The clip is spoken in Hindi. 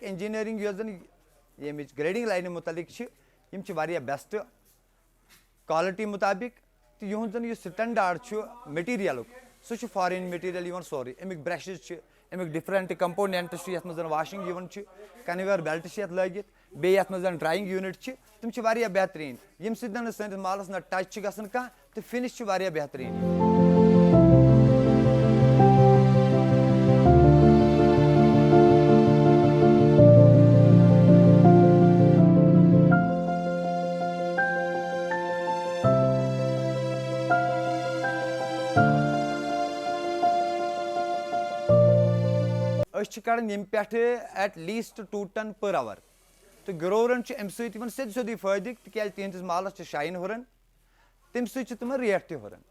इंजीनियरिंग ये ग्रेडिंग लाइन मुतलिक बेस्ट क्वालिटी मुताबिक तो यह स्टैंडर्ड मटीरियल सह फॉरेन मटीरियल सोरे Amik brushes Amik different components ये वाशिंग कन्वेयर बेल्ट लगित बे ड्राइंग यूनिट तम बेहतरीन यम सैनिस मालस ना टच गसन कह तो फिनिश बेहतरीन। कड़न यम पे एटलीस्ट 2 टन पर आवर तो ग्रोवरन अम सोद सोदी फायदे तिक तिहंदिस मालस शाइन हुरन तम सम रेट तहन।